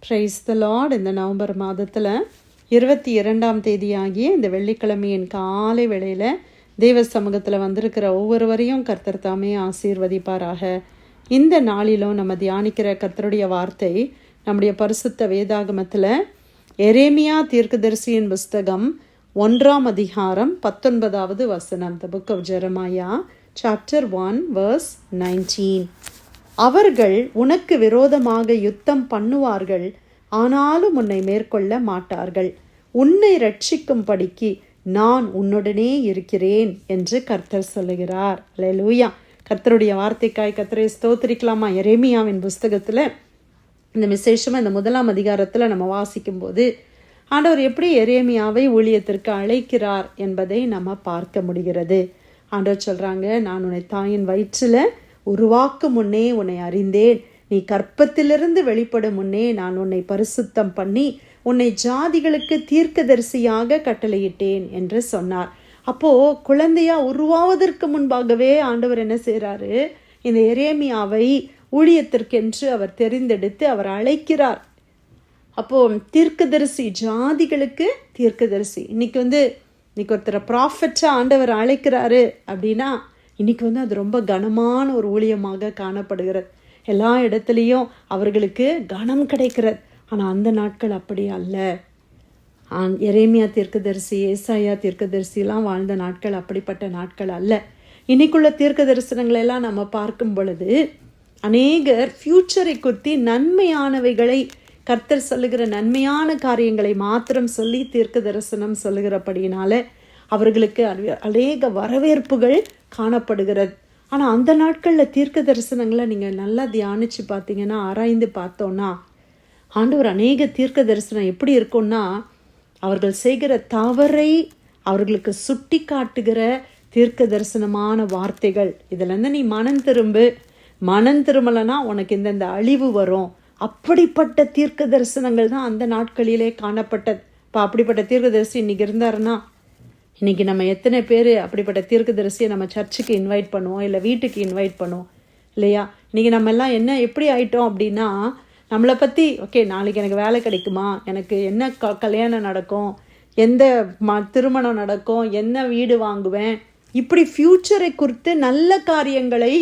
Praise the Lord. இந்த November மாதத்தில் 22ஆம் தேதியாகிய இந்த வெள்ளிக்கிழமையின் காலை வேளையில் தேவ சமூகத்தில் வந்திருக்கிற ஒவ்வொருவரையும் கர்த்தர் தாமே ஆசீர்வதிப்பாராக. இந்த நாளிலும் நம்ம தியானிக்கிற கர்த்தருடைய வார்த்தை நம்முடைய பரிசுத்த வேதாகமத்தில் எரேமியா தீர்க்கதரிசியின் புஸ்தகம் 1ஆம் அதிகாரம் 19வது வசனம். The book of Jeremiah chapter 1 verse 19. அவர்கள் உனக்கு விரோதமாக யுத்தம் பண்ணுவார்கள், ஆனாலும் உன்னை மேற்கொள்ள மாட்டார்கள். உன்னை ரட்சிக்கும்படிக்கு நான் உன்னுடனே இருக்கிறேன் என்று கர்த்தர் சொல்லுகிறார். அல்லேலூயா. கர்த்தருடைய வார்த்தைக்காய் கர்த்தரை ஸ்தோத்திரிக்கலாமா? எரேமியாவின் புஸ்தகத்தில் இந்த விசேஷமாக இந்த 1ஆம் அதிகாரத்தில் நம்ம வாசிக்கும்போது ஆண்டவர் எப்படி எரேமியாவை ஊழியத்திற்கு அழைக்கிறார் என்பதை நம்ம பார்க்க முடிகிறது. ஆண்டவர் சொல்கிறாங்க, நான் உன்னை தாயின் வயிற்றில் உருவாக்கும் முன்னே உன்னை அறிந்தேன், நீ கற்பத்திலிருந்து வெளிப்படும் முன்னே நான் உன்னை பரிசுத்தம் பண்ணி உன்னை ஜாதிகளுக்கு தீர்க்கதரிசியாக கட்டளையிட்டேன் என்று சொன்னார். அப்போது குழந்தையா உருவாவதற்கு முன்பாகவே ஆண்டவர் என்ன செய்கிறாரு? இந்த எரேமியாவை ஊழியத்திற்கென்று அவர் தெரிந்தெடுத்து அவர் அழைக்கிறார். அப்போது தீர்க்கதரிசி, ஜாதிகளுக்கு தீர்க்கதரிசி. இன்னைக்கு ஒருத்தரை ப்ராஃபெட்டாக ஆண்டவர் அழைக்கிறாரு அப்படின்னா இன்னைக்கு அது ரொம்ப கனமான ஒரு ஊழியமாக காணப்படுகிறது. எல்லா இடத்துலையும் அவர்களுக்கு கனம் கிடைக்கிறது. ஆனால் அந்த நாட்கள் அப்படி அல்ல. எரேமியா தீர்க்கதரிசி, ஏசாயா தீர்க்கதரிசிலாம் வாழ்ந்த நாட்கள் அப்படிப்பட்ட நாட்கள் அல்ல. இன்னைக்குள்ள தீர்க்க தரிசனங்களெல்லாம் நம்ம பார்க்கும் பொழுது அநேகர் ஃப்யூச்சரை குறித்து நன்மையானவைகளை, கர்த்தர் சொல்லுகிற நன்மையான காரியங்களை மாத்திரம் சொல்லி தீர்க்க தரிசனம் சொல்லுகிறபடினால அவர்களுக்கு அநேக வரவேற்புகள் காணப்படுகிறது. ஆனால் அந்த நாட்களில் தீர்க்க தரிசனங்களை நீங்கள் நல்லா தியானித்து பார்த்தீங்கன்னா, ஆராய்ந்து பார்த்தோன்னா, ஆண்டவர் அநேக தீர்க்க தரிசனம் எப்படி இருக்கும்னா, அவர்கள் செய்கிற தவறை அவர்களுக்கு சுட்டி காட்டுகிற தீர்க்க தரிசனமான வார்த்தைகள். இதுலேருந்து நீ மனம் திரும்பலைன்னா உனக்கு இந்த அழிவு வரும். அப்படிப்பட்ட தீர்க்க தரிசனங்கள் தான் அந்த நாட்களிலே காணப்பட்டது. இப்போ அப்படிப்பட்ட தீர்க்கதரிசி இன்னைக்கு இருந்தாருன்னா, இன்றைக்கி நம்ம எத்தனை பேர் அப்படிப்பட்ட தீர்க்கதரிசியை நம்ம சர்ச்சுக்கு இன்வைட் பண்ணுவோம், இல்லை வீட்டுக்கு இன்வைட் பண்ணுவோம் இல்லையா? இன்றைக்கி நம்ம எல்லாம் எப்படி ஆயிட்டோம் அப்படின்னா, நம்மளை பற்றி ஓகே, நாளைக்கு எனக்கு வேலை கிடைக்குமா, எனக்கு என்ன கல்யாணம் நடக்கும், எந்த திருமணம் நடக்கும், என்ன வீடு வாங்குவேன், இப்படி ஃப்யூச்சரை குறித்து நல்ல காரியங்களை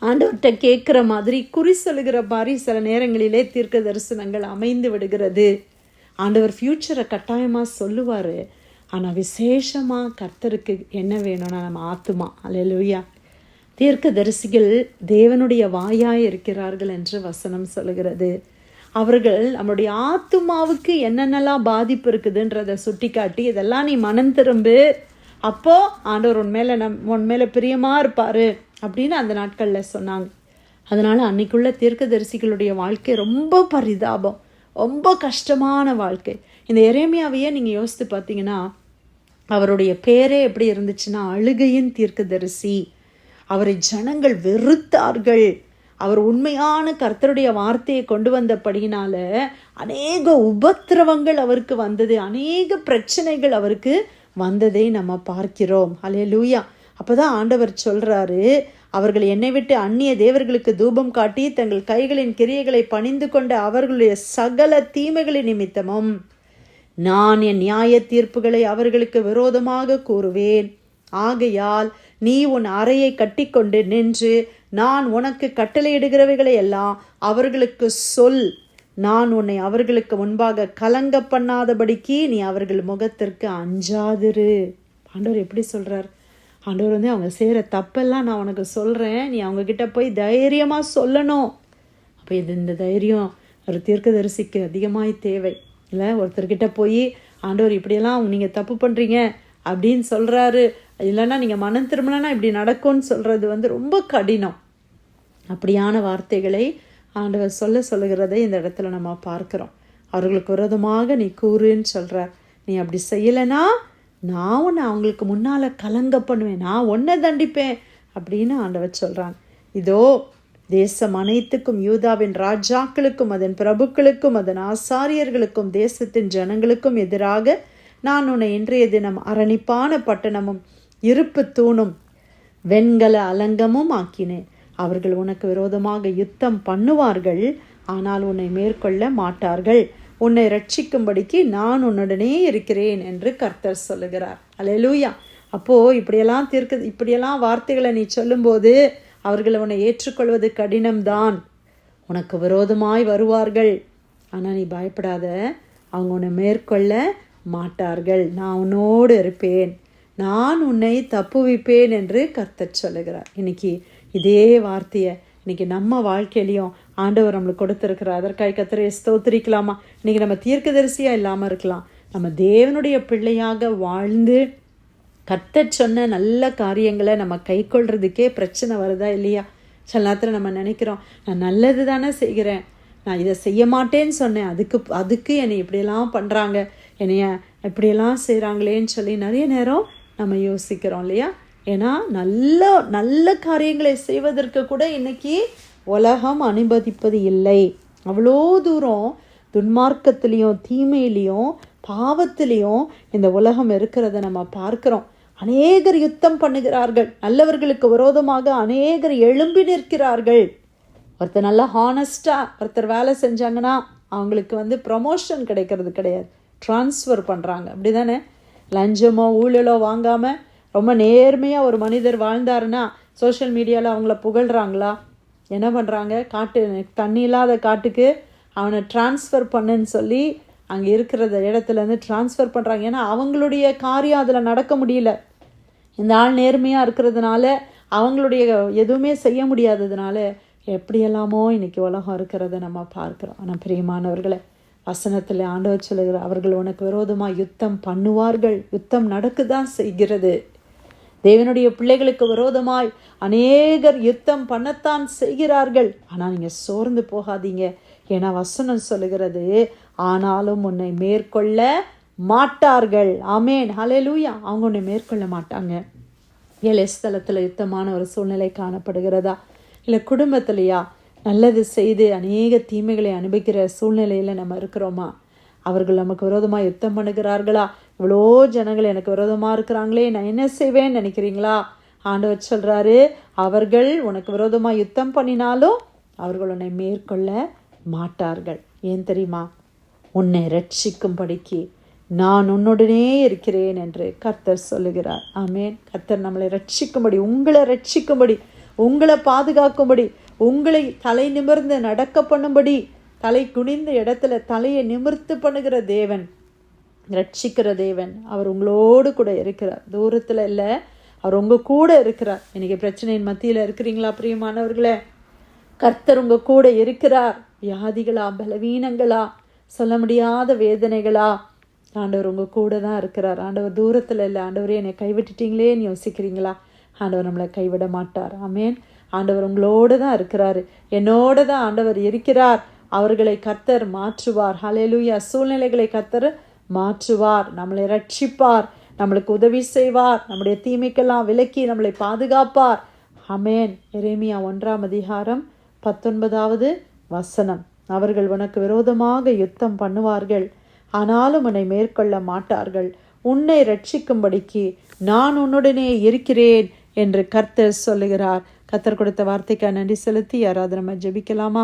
ஆண்டவர்கிட்ட கேட்குற மாதிரி, குறி சொல்லுகிற மாதிரி சில நேரங்களிலே தீர்க்க தரிசனங்கள் அமைந்து விடுகிறது. ஆண்டவர் ஃப்யூச்சரை கட்டாயமாக சொல்லுவார். ஆனால் விசேஷமாக கர்த்தருக்கு என்ன வேணும்னா நம்ம ஆத்துமா. அல்லேலூயா. தீர்க்க தரிசிகள் தேவனுடைய வாயாய் இருக்கிறார்கள் என்று வசனம் சொல்லுகிறது. அவர்கள் நம்மளுடைய ஆத்துமாவுக்கு என்னென்னலாம் பாதிப்பு இருக்குதுன்றதை சுட்டி காட்டி, இதெல்லாம் நீ மனம் திரும்பு, அப்போ ஆண்டவர் உன் மேலே பிரியமாக இருப்பார் அப்படின்னு அந்த நாட்களில் சொன்னாங்க. அதனால் அன்னைக்குள்ள தீர்க்க தரிசிகளுடைய வாழ்க்கை ரொம்ப பரிதாபம், ரொம்ப கஷ்டமான வாழ்க்கை. இந்த எரேமியாவையே நீங்கள் யோசித்து பார்த்தீங்கன்னா, அவருடைய பேரே எப்படி இருந்துச்சுன்னா அழுகையின் தீர்க்கதரிசி. அவரை ஜனங்கள் வெறுத்தார்கள். அவர் உண்மையான கர்த்தருடைய வார்த்தையை கொண்டு வந்தபடியினால அநேக உபத்திரவங்கள் அவருக்கு வந்தது, அநேக பிரச்சனைகள் அவருக்கு வந்ததை நம்ம பார்க்கிறோம். அல்லேலூயா. அப்போதான் ஆண்டவர் சொல்றாரு, அவர்கள் என்னை விட்டு அந்நிய தேவர்களுக்கு தூபம் காட்டி தங்கள் கைகளின் கிரியைகளை பணிந்து கொண்ட அவர்களுடைய சகல தீமைகளின் நிமித்தமும் நான் என் நியாய தீர்ப்புகளை அவர்களுக்கு விரோதமாக கூறுவேன். ஆகையால் நீ உன் அறையை கட்டிக்கொண்டு நின்று நான் உனக்கு கட்டளையிடுகிறவைகளை எல்லாம் அவர்களுக்கு சொல். நான் உன்னை அவர்களுக்கு முன்பாக கலங்க பண்ணாதபடிக்கு நீ அவர்கள் முகத்திற்கு அஞ்சாதிரு. ஆண்டவர் எப்படி சொல்கிறார்? ஆண்டவர் அவங்க செய்கிற தப்பெல்லாம் நான் உனக்கு சொல்கிறேன், நீ அவங்கக்கிட்ட போய் தைரியமாக சொல்லணும். அப்போ இந்த தைரியம் ஒரு தீர்க்கதரிசிக்கு அதிகமாய் தேவை இல்லை? ஒருத்தர்கிட்ட போய் ஆண்டவர் இப்படியெல்லாம் நீங்கள் தப்பு பண்ணுறீங்க அப்படின்னு சொல்கிறாரு, இல்லைன்னா நீங்கள் மனம் திரும்பலன்னா இப்படி நடக்கும்னு சொல்கிறது ரொம்ப கடினம். அப்படியான வார்த்தைகளை ஆண்டவர் சொல்லுகிறதை இந்த இடத்துல நம்ம பார்க்குறோம். அவர்களுக்கு விரோதமாக நீ கூறுன்னு சொல்கிறார். நீ அப்படி செய்யலைன்னா நான் உன்னை அவங்களுக்கு முன்னால் கலங்க பண்ணுவேன், நான் உன்னை தண்டிப்பேன் அப்படின்னு ஆண்டவர் சொல்கிறாங்க. இதோ தேசம் அனைத்துக்கும், யூதாவின் ராஜாக்களுக்கும் அதன் பிரபுக்களுக்கும் அதன் ஆசாரியர்களுக்கும் தேசத்தின் ஜனங்களுக்கும் எதிராக நான் உன்னை இன்றைய தினம் அரணிப்பான பட்டணமும் இருப்பு தூணும் வெண்கல அலங்கமும் ஆக்கினேன். அவர்கள் உனக்கு விரோதமாக யுத்தம் பண்ணுவார்கள், ஆனால் உன்னை மேற்கொள்ள மாட்டார்கள். உன்னை ரட்சிக்கும்படிக்கு நான் உன்னுடனே இருக்கிறேன் என்று கர்த்தர் சொல்லுகிறார். அல்லேலூயா. அப்போது இப்படியெல்லாம் வார்த்தைகளை நீ சொல்லும்போது அவர்களை உன்னை ஏற்றுக்கொள்வது கடினம்தான். உனக்கு விரோதமாய் வருவார்கள், ஆனால் நீ பயப்படாத, அவங்க உன்னை மேற்கொள்ள மாட்டார்கள். நான் உன்னோடு இருப்பேன், நான் உன்னை தப்புவிப்பேன் என்று கர்த்தர் சொல்லுகிறார். இன்னைக்கு இதே வார்த்தையை இன்னைக்கு நம்ம வாழ்க்கையிலையும் ஆண்டவர் நம்மளுக்கு கொடுத்துருக்கிறார். அதற்காக கர்த்தரை ஸ்தோத்திரிக்கலாமா? இன்னைக்கு நம்ம தீர்க்கதரிசியாக இல்லாமல் இருக்கலாம், நம்ம தேவனுடைய பிள்ளையாக வாழ்ந்து கர்த்தர் சொன்ன நல்ல காரியங்களை நம்ம கை கொள்றதுக்கே பிரச்சனை வருதா இல்லையா? சில நேரத்தில் நம்ம நினைக்கிறோம், நான் நல்லது தானே செய்கிறேன், நான் இதை செய்ய மாட்டேன்னு சொன்னேன், அதுக்கு என்னை இப்படியெல்லாம் பண்ணுறாங்க, என்னைய இப்படியெல்லாம் செய்கிறாங்களேன்னு சொல்லி நிறைய நேரம் நம்ம யோசிக்கிறோம் இல்லையா? ஏன்னா நல்ல காரியங்களை செய்வதற்கு கூட இன்னைக்கு உலகம் அனுமதிப்பது இல்லை. அவ்வளோ தூரம் துன்மார்க்கத்திலையும் தீமையிலையும் பாவத்திலையும் இந்த உலகம் இருக்கிறத நம்ம பார்க்கிறோம். அநேகர் யுத்தம் பண்ணுகிறார்கள், நல்லவர்களுக்கு விரோதமாக அநேகர் எழும்பி நிற்கிறார்கள். ஒருத்தர் நல்லா ஹானஸ்டாக ஒருத்தர் வேலை செஞ்சாங்கன்னா அவங்களுக்கு ப்ரமோஷன் கிடைக்கிறது கிடையாது, ட்ரான்ஸ்ஃபர் பண்ணுறாங்க. அப்படி தானே? லஞ்சமோ ஊழலோ வாங்காமல் ரொம்ப நேர்மையாக ஒரு மனிதர் வாழ்ந்தாருன்னா சோஷியல் மீடியாவில் அவங்கள புகழ்கிறாங்களா? என்ன பண்ணுறாங்க? தண்ணி இல்லாத காட்டுக்கு அவனை ட்ரான்ஸ்ஃபர் பண்ணுன்னு சொல்லி அங்கே இருக்கிற இடத்துலேருந்து ட்ரான்ஸ்ஃபர் பண்ணுறாங்க. ஏன்னா அவங்களுடைய காரியம் அதில் நடக்க முடியல. இந்த ஆள் நேர்மையாக இருக்கிறதுனால அவங்களுடைய எதுவுமே செய்ய முடியாததுனால எப்படியெல்லாமோ இன்றைக்கி உலகம் இருக்கிறத நம்ம பார்க்குறோம். ஆனால் பிரியமானவர்களை, வசனத்தில் ஆண்டவர் சொல்லுகிறார், அவர்கள் உனக்கு விரோதமாக யுத்தம் பண்ணுவார்கள். யுத்தம் நடக்குதான் செய்கிறது. தேவனுடைய பிள்ளைகளுக்கு விரோதமாய் அநேகர் யுத்தம் பண்ணத்தான் செய்கிறார்கள். ஆனால் நீங்கள் சோர்ந்து போகாதீங்க. ஏன்னா வசனம் சொல்லுகிறது, ஆனாலும் உன்னை மேற்கொள்ள மாட்டார்கள். ஆமேன், ஹல்லேலூயா. அவங்க உன்னை மேற்கொள்ள மாட்டாங்க. ஏழை ஸ்தலத்தில் யுத்தமான ஒரு சூழ்நிலை காணப்படுகிறதா? இல்லை குடும்பத்திலையா நல்லது செய்து அநேக தீமைகளை அனுபவிக்கிற சூழ்நிலையில் நம்ம இருக்கிறோமா? அவர்கள் நமக்கு விரோதமாக யுத்தம் பண்ணுகிறார்களா? இவ்வளோ ஜனங்கள் எனக்கு விரோதமாக இருக்கிறாங்களே, நான் என்ன செய்வேன்னு நினைக்கிறீங்களா? ஆண்டவர் சொல்கிறாரு, அவர்கள் உனக்கு விரோதமாக யுத்தம் பண்ணினாலும் அவர்கள் உன்னை மேற்கொள்ள மாட்டார்கள். ஏன் தெரியுமா? உன்னை ரட்சிக்கும்படிக்கு நான் உன்னுடனே இருக்கிறேன் என்று கர்த்தர் சொல்லுகிறார். ஆமேன். கர்த்தர் நம்மளை ரட்சிக்கும்படி, உங்களை ரட்சிக்கும்படி, உங்களை பாதுகாக்கும்படி, உங்களை தலை நிமிர்ந்து நடக்க பண்ணும்படி, தலை குனிந்த இடத்துல தலையை நிமிர்த்து பண்ணுகிற தேவன், ரட்சிக்கிற தேவன். அவர் உங்களோடு கூட இருக்கிறார். தூரத்தில் இல்லை, அவர் உங்கள் கூட இருக்கிறார். இன்றைக்கி பிரச்சனையின் மத்தியில் இருக்கிறீங்களா பிரியமானவர்களே? கர்த்தர் உங்கள் கூட இருக்கிறார். வியாதிகளா, பலவீனங்களா, சொல்ல முடியாத வேதனைகளா, ஆண்டவர் உங்கள் கூட தான் இருக்கிறார். ஆண்டவர் தூரத்தில் இல்லை. ஆண்டவரே என்னை கைவிட்டுட்டீங்களேன்னு யோசிக்கிறீங்களா? ஆண்டவர் நம்மளை கைவிட மாட்டார். ஆமேன். ஆண்டவர் உங்களோடு தான் இருக்கிறாரு, என்னோட தான் ஆண்டவர் இருக்கிறார். அவர்களை கர்த்தர் மாற்றுவார். ஹல்லேலூயா. சூழ்நிலைகளை கர்த்தர் மாற்றுவார், நம்மளை ரட்சிப்பார், நம்மளுக்கு உதவி செய்வார், நம்முடைய தீமைக்கெல்லாம் விலக்கி நம்மளை பாதுகாப்பார். ஆமேன். எரேமியா 1:19 அவர்கள் உனக்கு விரோதமாக யுத்தம் பண்ணுவார்கள், ஆனாலும் உன்னை மேற்கொள்ள மாட்டார்கள். உன்னை ரட்சிக்கும்படிக்கு நான் உன்னுடனே இருக்கிறேன் என்று கர்த்தர் சொல்லுகிறார். கர்த்தர் கொடுத்த வார்த்தைக்கு நன்றி செலுத்தி யாராவது நம்ம ஜெபிக்கலாமா?